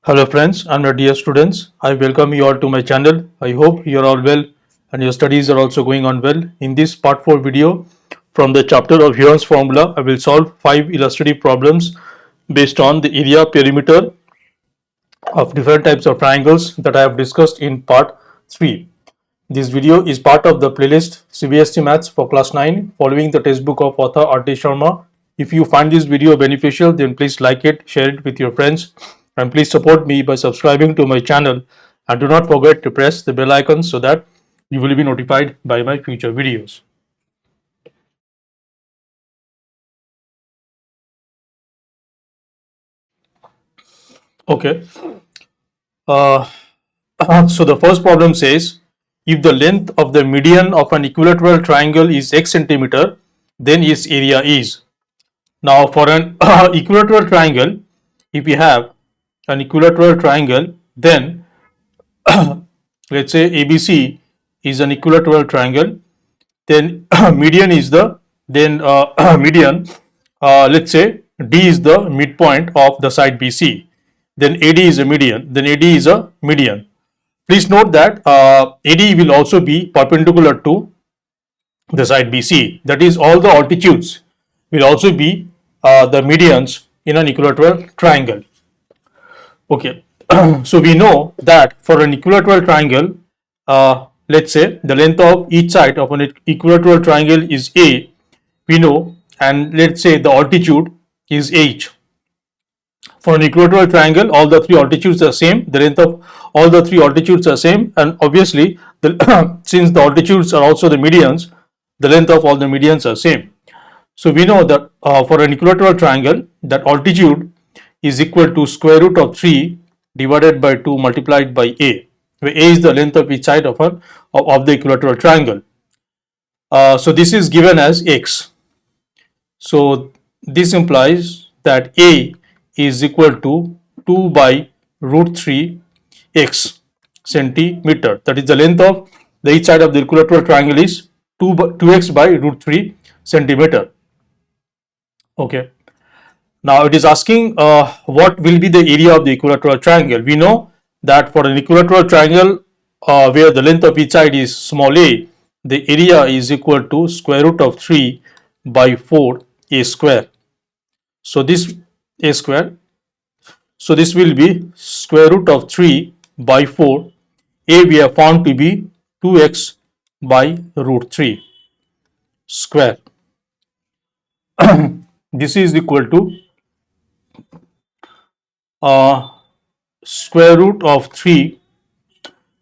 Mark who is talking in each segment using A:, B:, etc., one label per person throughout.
A: Hello friends and my dear students, I welcome you all to my channel. I hope you are all well and your studies are also going on well. In this part 4 video from the chapter of Heron's formula, I will solve 5 illustrative problems based on the area perimeter of different types of triangles that I have discussed in part 3. This video is part of the playlist CBSE Maths for class 9 following the textbook of author R.T. Sharma. If you find this video beneficial, then please like it, share it with your friends, and please support me by subscribing to my channel, and do not forget to press the bell icon so that you will be notified by my future videos. Okay. So the first problem says, if the length of the median of an equilateral triangle is x centimeter, then its area is. Now for an equilateral triangle, if we have an equilateral triangle, then let's say ABC is an equilateral triangle, then median is the median, let's say D is the midpoint of the side BC, then AD is a median, then AD is a median. Please note that AD will also be perpendicular to the side BC, that is all the altitudes will also be the medians in an equilateral triangle. Okay, so we know that for an equilateral triangle, let's say the length of each side of an equilateral triangle is A, we know, and let's say the altitude is H. For an equilateral triangle, all the three altitudes are same, the length of all the three altitudes are same, and obviously since the altitudes are also the medians, the length of all the medians are same. So we know that for an equilateral triangle, that altitude is equal to square root of 3 divided by 2 multiplied by A, where A is the length of each side of the equilateral triangle. So this is given as x. So this implies that A is equal to 2 by root 3 x centimeter. That is the length of the each side of the equilateral triangle is 2x by root 3 centimeter. Okay. Now it is asking what will be the area of the equilateral triangle. We know that for an equilateral triangle where the length of each side is small a, the area is equal to square root of 3 by 4 a square. So this a square. So this will be square root of 3 by 4. A we have found to be 2x by root 3 square. This is equal to square root of 3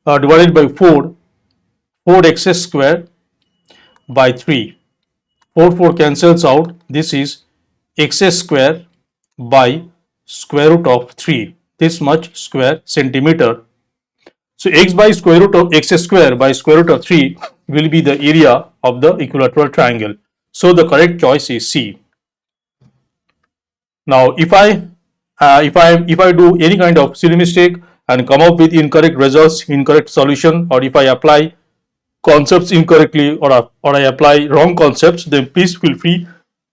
A: divided by 4x square by 3. 4 cancels out. This is x square by square root of 3, this much square centimeter. So x by square root of x square by square root of 3 will be the area of the equilateral triangle. So the correct choice is C. Now if I do any kind of silly mistake and come up with incorrect results, incorrect solution, or if I apply concepts incorrectly or I apply wrong concepts, then please feel free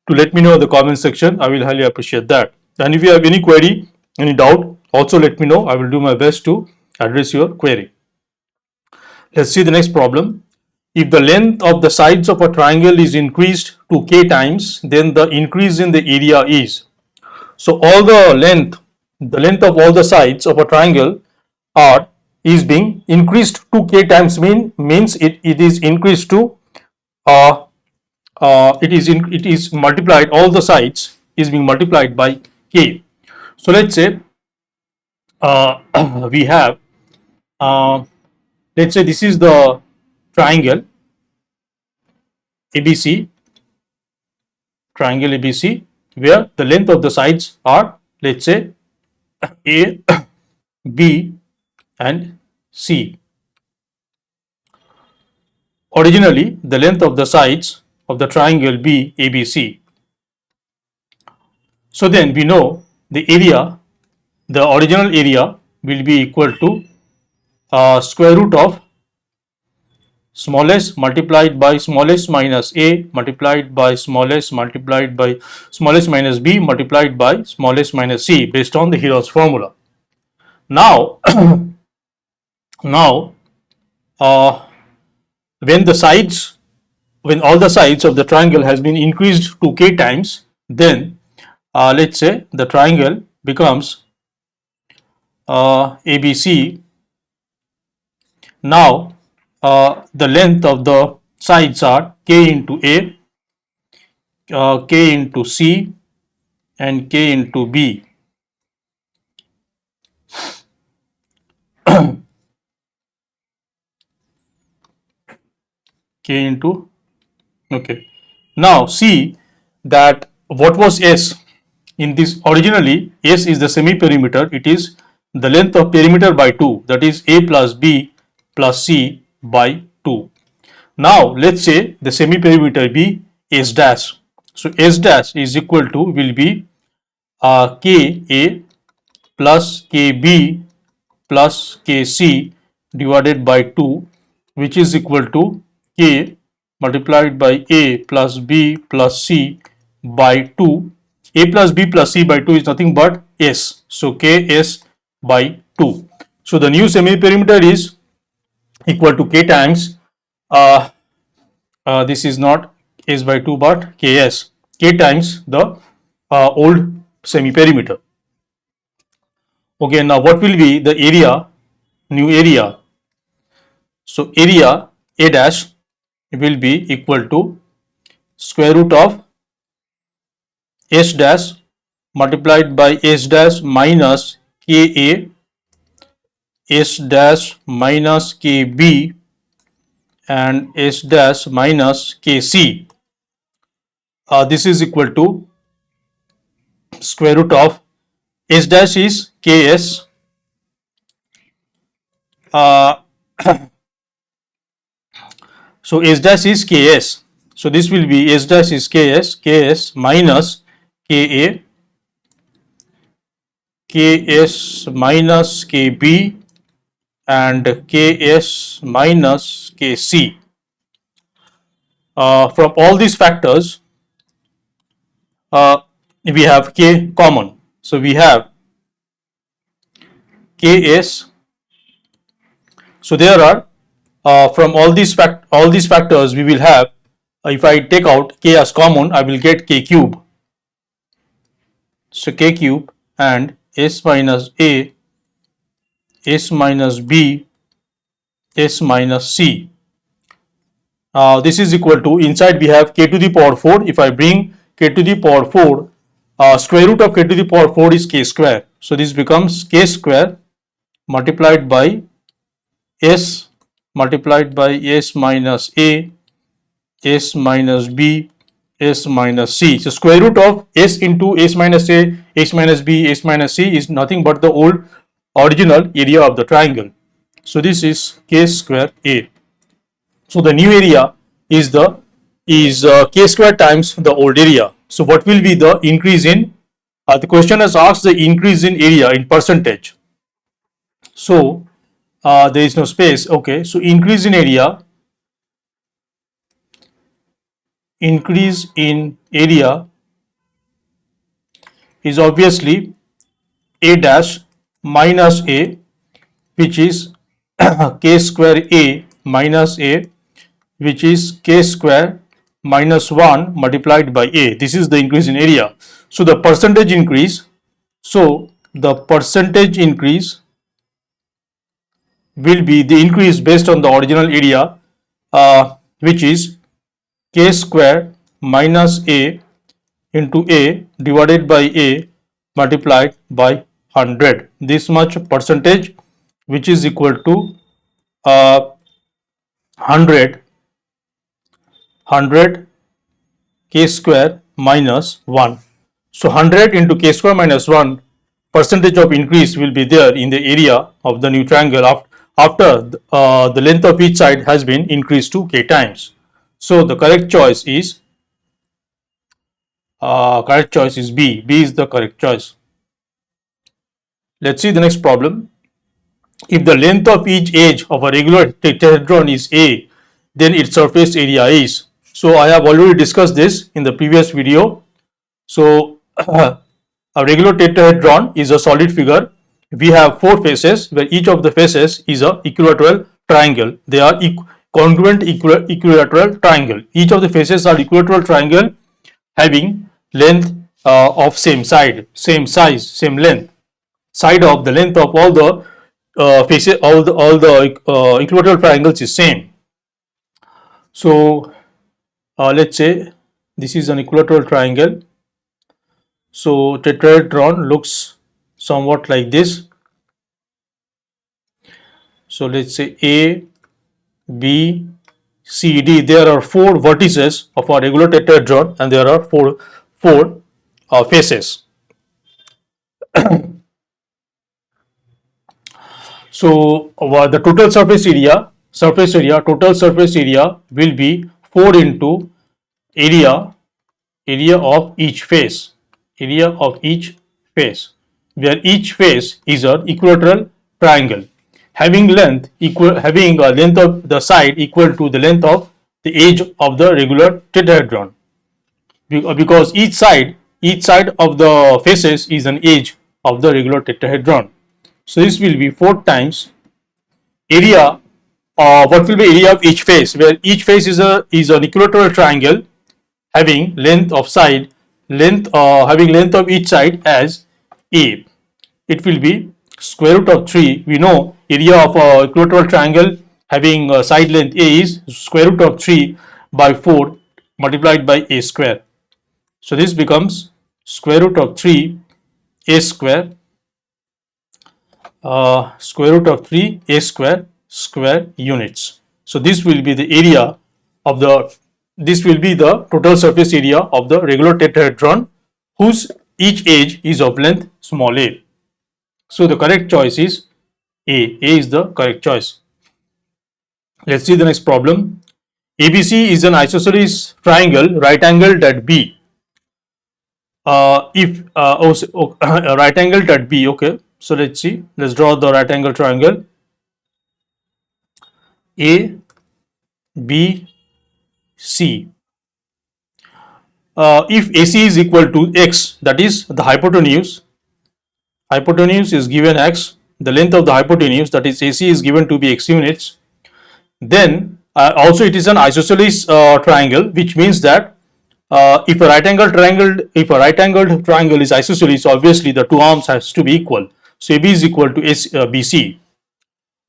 A: to let me know in the comment section. I will highly appreciate that. And if you have any query, any doubt, also let me know. I will do my best to address your query. Let's see the next problem. If the length of the sides of a triangle is increased to k times, then the increase in the area is. So all the length of all the sides of a triangle is being increased to k times, means it is increased to it is multiplied, all the sides is being multiplied by k. So let's say we have let's say this is the triangle ABC, where the length of the sides are, let's say, A, B and C. Originally the length of the sides of the triangle be ABC. So then we know the area, the original area will be equal to square root of smallest multiplied by smallest minus a multiplied by smallest minus b multiplied by smallest minus c, based on the Heron's formula. Now, now uh, when the sides, when all the sides of the triangle has been increased to k times, then let's say the triangle becomes ABC. Now the length of the sides are k into A, k into C, and k into B. K into, okay. Now see that what was S in this, originally S is the semi perimeter, it is the length of perimeter by 2, that is A plus B plus C by 2. Now let's say the semi perimeter be S dash. So S dash is equal to, will be Ka plus Kb plus Kc divided by 2, which is equal to K multiplied by A plus B plus C by 2. A plus B plus C by 2 is nothing but S. So Ks by 2. So the new semi perimeter is equal to K times, this is not S by 2 but Ks, K times the old semi perimeter. Okay, now what will be the area, new area? So area A dash will be equal to square root of S dash multiplied by S dash minus Ka, S dash minus Kb, and S dash minus Kc. This is equal to square root of S dash is Ks, so S dash is Ks. So this will be S dash is Ks minus Ka, Ks minus Kb, and Ks minus Kc. From all these factors, we have K common. So we have Ks. So there are from all these factors we will have. If I take out K as common, I will get K cube. So K cube and S minus A, S minus B, S minus C. This is equal to, inside we have K to the power 4. If I bring K to the power 4, square root of K to the power 4 is K square. So this becomes K square multiplied by S multiplied by S minus A, S minus B, S minus C. So square root of S into S minus A, S minus B, S minus C is nothing but the old original area of the triangle. So this is K square A. So the new area is K square times the old area. So what will be the increase in, the question has asked the increase in area in percentage. So there is no space. Okay, so increase in area is obviously A dash minus A, which is K square A minus A, which is K square minus 1 multiplied by A. This is the increase in area. So the percentage increase, will be the increase based on the original area, which is K square minus A into A divided by A multiplied by 100. This much percentage, which is equal to 100 K square minus 1. So 100 into K square minus 1 percentage of increase will be there in the area of the new triangle after the length of each side has been increased to K times. So the correct choice is B. B is the correct choice. Let's see the next problem. If the length of each edge of a regular tetrahedron is A, then its surface area is. So I have already discussed this in the previous video. So a regular tetrahedron is a solid figure we have four faces where each of the faces is a equilateral triangle. They are congruent equilateral triangle. Each of the faces are equilateral triangle having length of same side, same size, same length. Side of the length of all the faces, all the equilateral triangles is same. So let's say this is an equilateral triangle. So tetrahedron looks somewhat like this. So let's say A, B, C, D. There are four vertices of our regular tetrahedron, and there are four faces. So the total surface area will be 4 into area of each face, where each face is an equilateral triangle having length of the side equal to the length of the edge of the regular tetrahedron, because each side of the faces is an edge of the regular tetrahedron. So this will be 4 times area. What will be area of each face, where each face is an equilateral triangle having length of each side as A. It will be square root of 3. We know area of equilateral triangle having side length A is square root of 3 by 4 multiplied by A square. So this becomes square root of 3 A square, square root of 3 A square units. So this will be the area of the total surface area of the regular tetrahedron whose each edge is of length small a. So the correct choice is A. A is the correct choice. Let's see the next problem. ABC is an isosceles triangle right angled at B. Right angled at B. Okay. So let's see. Let's draw the right angle triangle. A, B, C. If AC is equal to x, that is the hypotenuse is given x, the length of the hypotenuse, that is AC, is given to be x units, then also it is an isosceles triangle, which means that if a right angled triangle is isosceles, obviously the two arms has to be equal. So AB is equal to BC.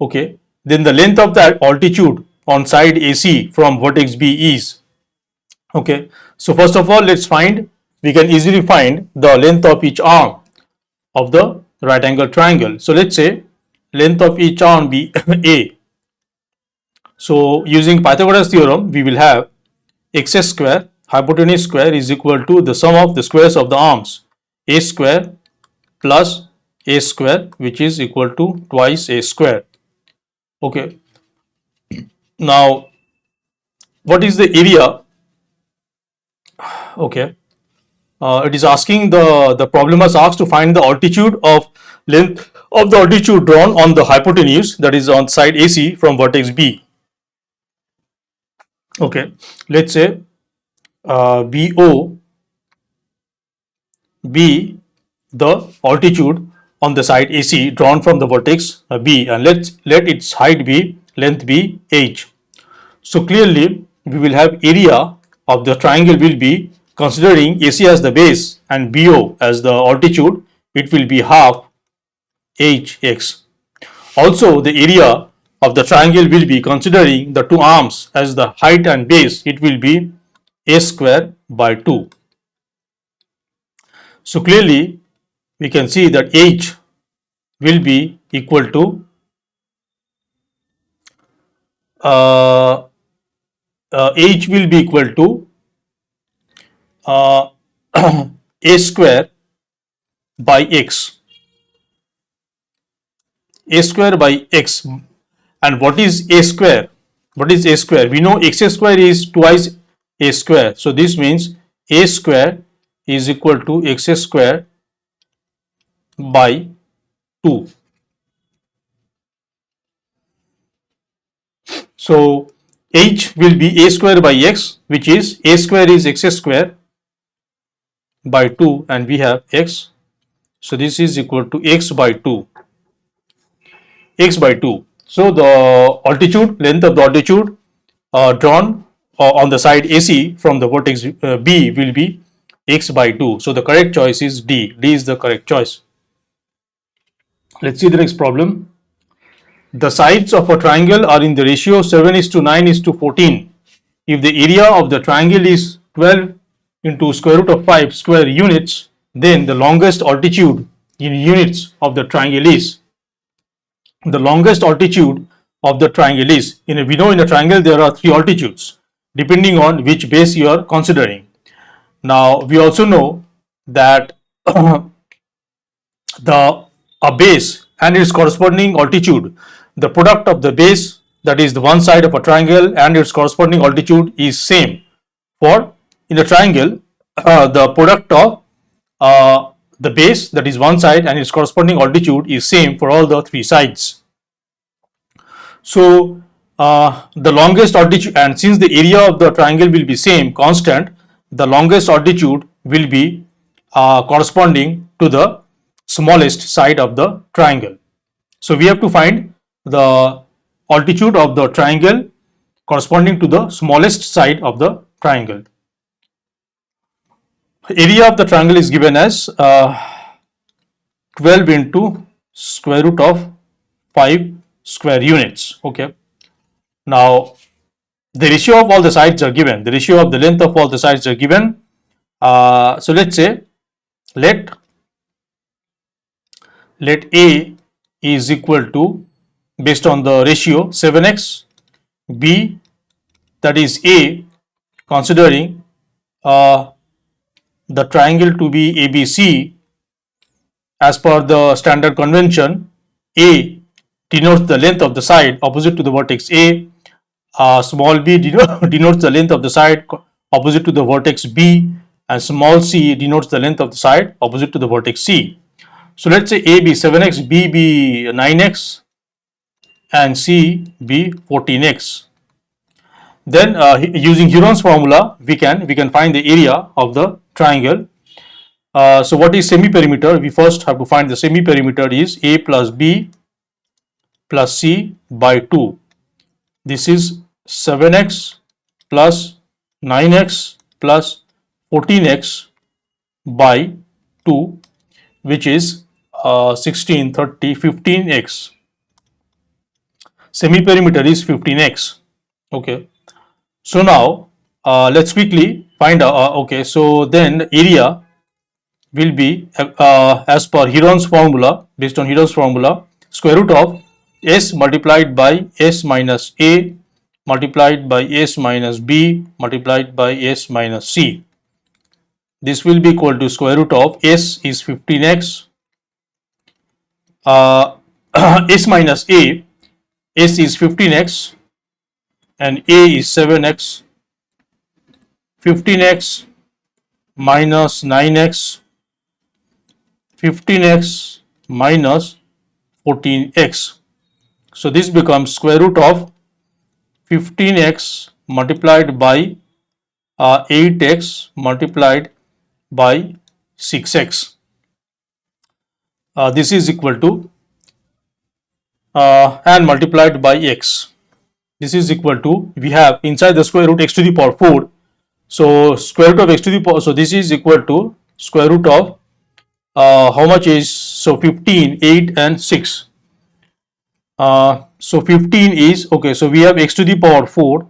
A: Okay, then the length of that altitude on side AC from vertex B is. Okay, so first of all, we can easily find the length of each arm of the right angle triangle. So let's say length of each arm be A. So using Pythagoras theorem, we will have x square hypotenuse square is equal to the sum of the squares of the arms, A square plus A square, which is equal to twice A square. Okay, now what is the area? Okay, it is asking the problem was asked to find the altitude of length of the altitude drawn on the hypotenuse, that is on side AC from vertex B. Okay, let's say BO be the altitude on the side AC drawn from the vertex B, and let its height be length be h. So clearly we will have area of the triangle will be, considering AC as the base and BO as the altitude, it will be half hx. Also the area of the triangle will be, considering the two arms as the height and base, it will be A square by 2. So clearly we can see that h will be equal to h will be equal to A square by x. A square by x. And what is A square? What is A square? We know x square is twice A square. So this means A square is equal to x square by 2. So h will be A square by x, which is A square is x square by 2, and we have x. So this is equal to x by 2. x by 2. So the altitude, length of the altitude drawn on the side AC from the vertex B will be x by 2. So the correct choice is D. D is the correct choice. Let's see the next problem. The sides of a triangle are in the ratio 7:9:14. If the area of the triangle is 12 into square root of 5 square units, then the longest altitude in units of the triangle is. The longest altitude of the triangle is. We know in a triangle there are three altitudes depending on which base you are considering. Now we also know that a base and its corresponding altitude, the product of the base, that is the one side of a triangle, and its corresponding altitude is same. For in a triangle, the product of the base, that is one side, and its corresponding altitude is same for all the three sides. So the longest altitude, and since the area of the triangle will be same, constant, the longest altitude will be corresponding to the smallest side of the triangle. So we have to find the altitude of the triangle corresponding to the smallest side of the triangle. Area of the triangle is given as 12 into square root of 5 square units. Okay. Now the ratio of all the sides are given. The ratio of the length of all the sides are given. So let's say let A is equal to, based on the ratio 7x, B, that is A, considering the triangle to be ABC, as per the standard convention, A denotes the length of the side opposite to the vertex A, small b denotes the length of the side opposite to the vertex B, and small c denotes the length of the side opposite to the vertex C. So let's say A be 7x, B be 9x, and C be 14x. Then using Heron's formula, we can find the area of the triangle. So what is semi-perimeter? We first have to find the semi-perimeter is A plus B plus C by 2. This is 7x plus 9x plus 14x by 2, which is 16, 30, 15x. Semi-perimeter is 15x. Okay. So now let's quickly find out. Okay. So then area will be as per Heron's formula, based on Heron's formula, square root of S multiplied by S minus A multiplied by S minus B multiplied by S minus C. This will be equal to square root of S is 15x, S minus A, S is 15x and A is 7x, 15x minus 9x, 15x minus 14x. So this becomes square root of 15x multiplied by 8x multiplied by 6x. This is equal to and multiplied by x. This is equal to, we have inside the square root x to the power 4. So square root of x to the power, so this is equal to square root of how much is, so 15, 8 and 6. So 15 is, okay, so we have x to the power 4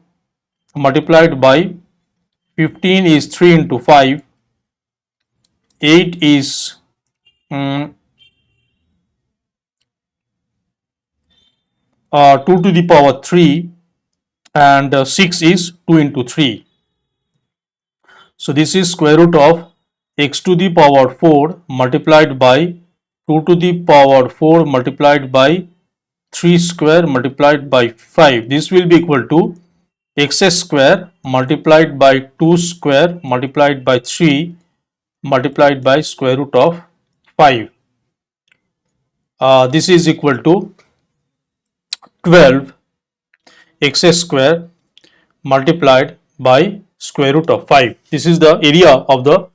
A: multiplied by 15 is 3 into 5, 8 is 2 to the power 3, and 6 is 2 into 3. So this is square root of x to the power 4 multiplied by 2 to the power 4 multiplied by 3 square multiplied by 5. This will be equal to x square multiplied by 2 square multiplied by 3 multiplied by square root of 5. This is equal to 12 x square multiplied by square root of 5. This is the area of the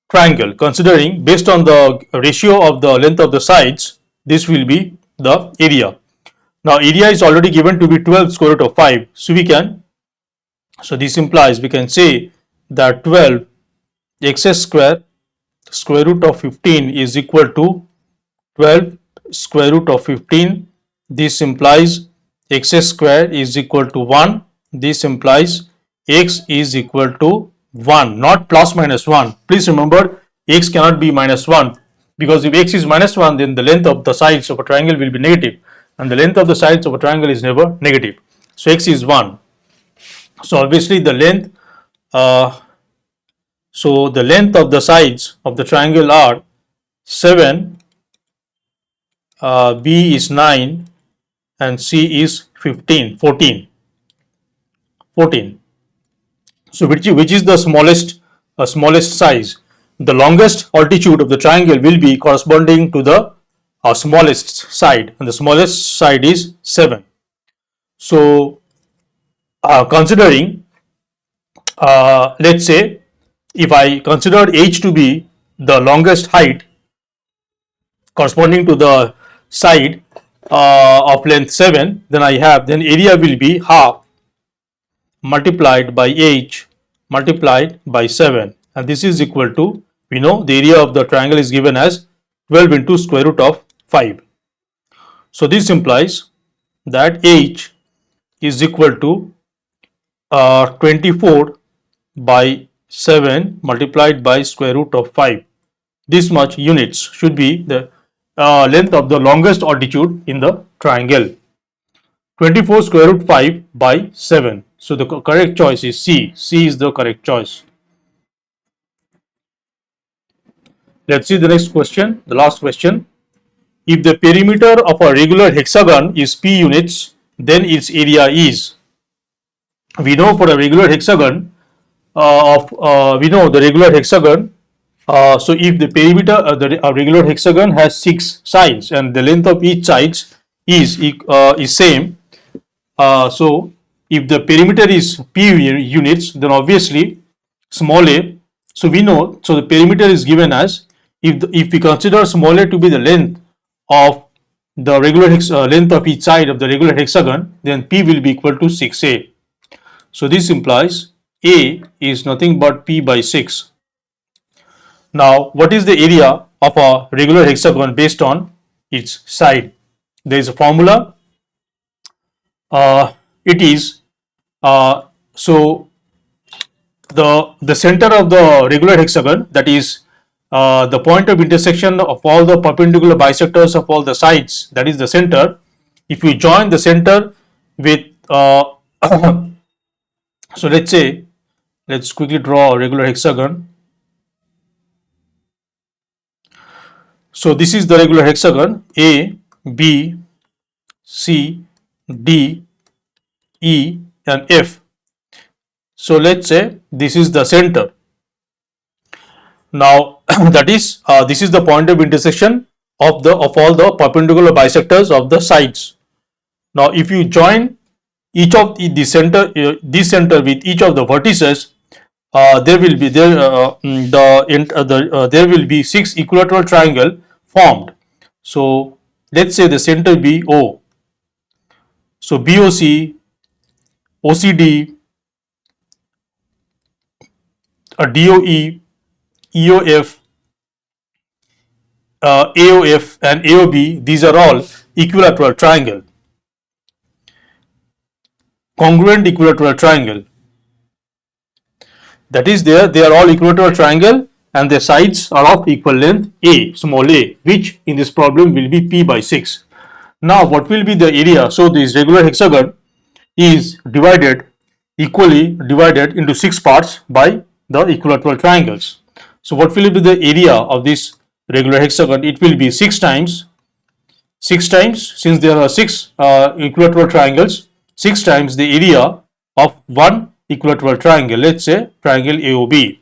A: triangle. Considering based on the ratio of the length of the sides, this will be the area. Now area is already given to be 12 square root of 5. So this implies we can say that 12 x square root of 15 is equal to 12 square root of 15. This implies x square is equal to 1. This implies x is equal to 1, not plus minus 1. Please remember, x cannot be minus 1, because if x is minus 1, then the length of the sides of a triangle will be negative, and the length of the sides of a triangle is never negative. So x is 1. So obviously the length of the sides of the triangle are 7, B is 9, and C is 14. So which is the smallest size? The longest altitude of the triangle will be corresponding to the smallest side, and the smallest side is 7. So considering, let's say, if I consider h to be the longest height corresponding to the side of length 7, then area will be half multiplied by h multiplied by 7, and this is equal to, we know the area of the triangle is given as 12 into square root of 5. So this implies that h is equal to 24 by 7 multiplied by square root of 5. This much units should be the length of the longest altitude in the triangle. 24 square root 5 by 7. So the correct choice is C. C is the correct choice. Let's see the next question, the last question. If the perimeter of a regular hexagon is p units, then its area is. We know for a regular hexagon, we know the regular hexagon. So if the perimeter of the regular hexagon has 6 sides and the length of each sides is same, so if the perimeter is p units, then obviously small a. So we know, so the perimeter is given as, if we consider small a to be the length of the regular length of each side of the regular hexagon, then p will be equal to 6a. So this implies a is nothing but p by 6. Now what is the area of a regular hexagon based on its side? There is a formula. It is so the center of the regular hexagon, that is the point of intersection of all the perpendicular bisectors of all the sides, that is the center. If we join the center with so let's quickly draw a regular hexagon. So this is the regular hexagon, A, B, C, D, E and F. So let's say this is the center. Now that is this is the point of intersection of all the perpendicular bisectors of the sides. Now if you join each of the center this center with each of the vertices, there will be 6 equilateral triangle formed. So let's say the center be O. So BOC, OCD, DOE, EOF, AOF and AOB, these are all equilateral triangle, congruent equilateral triangle. That is, they are all equilateral triangle and their sides are of equal length a, small a, which in this problem will be p by 6. Now what will be the area? So this regular hexagon is equally divided into 6 parts by the equilateral triangles. So what will be the area of this regular hexagon? It will be 6 times, since there are 6 equilateral triangles, 6 times the area of one equilateral triangle. Let's say triangle AOB.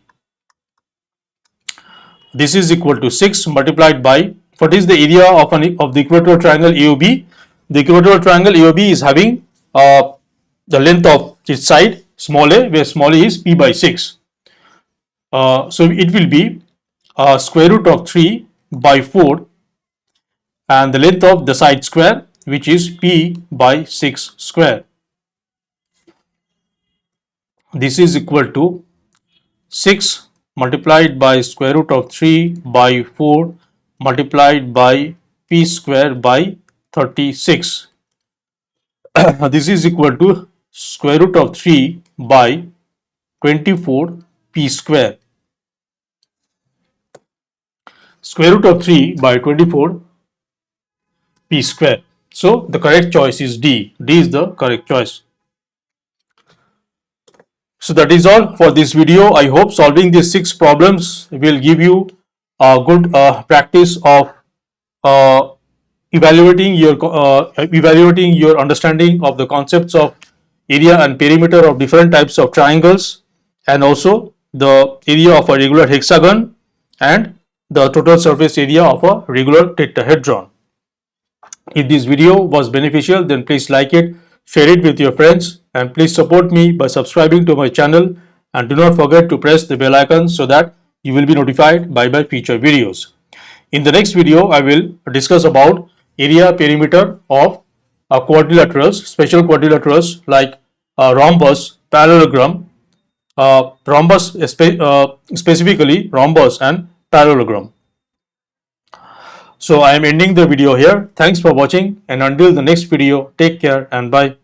A: This is equal to 6 multiplied by, what is the area of the equilateral triangle AOB? The equilateral triangle AOB is having the length of its side small a, where small a is p by 6. So it will be square root of 3 by 4, and the length of the side square which is P by 6 square. This is equal to 6 multiplied by square root of 3 by 4 multiplied by P square by 36. This is equal to square root of 3 by 24 P square. Square root of 3 by 24 P square. So the correct choice is D. D is the correct choice. So that is all for this video. I hope solving these 6 problems will give you a good practice of uh, evaluating your understanding of the concepts of area and perimeter of different types of triangles, and also the area of a regular hexagon and the total surface area of a regular tetrahedron. If this video was beneficial, then please like it, share it with your friends, and please support me by subscribing to my channel, and do not forget to press the bell icon so that you will be notified by my future videos. In the next video, I will discuss about area perimeter of quadrilaterals, special quadrilaterals like rhombus, parallelogram, specifically rhombus and parallelogram. So I am ending the video here. Thanks for watching, and until the next video, take care and bye.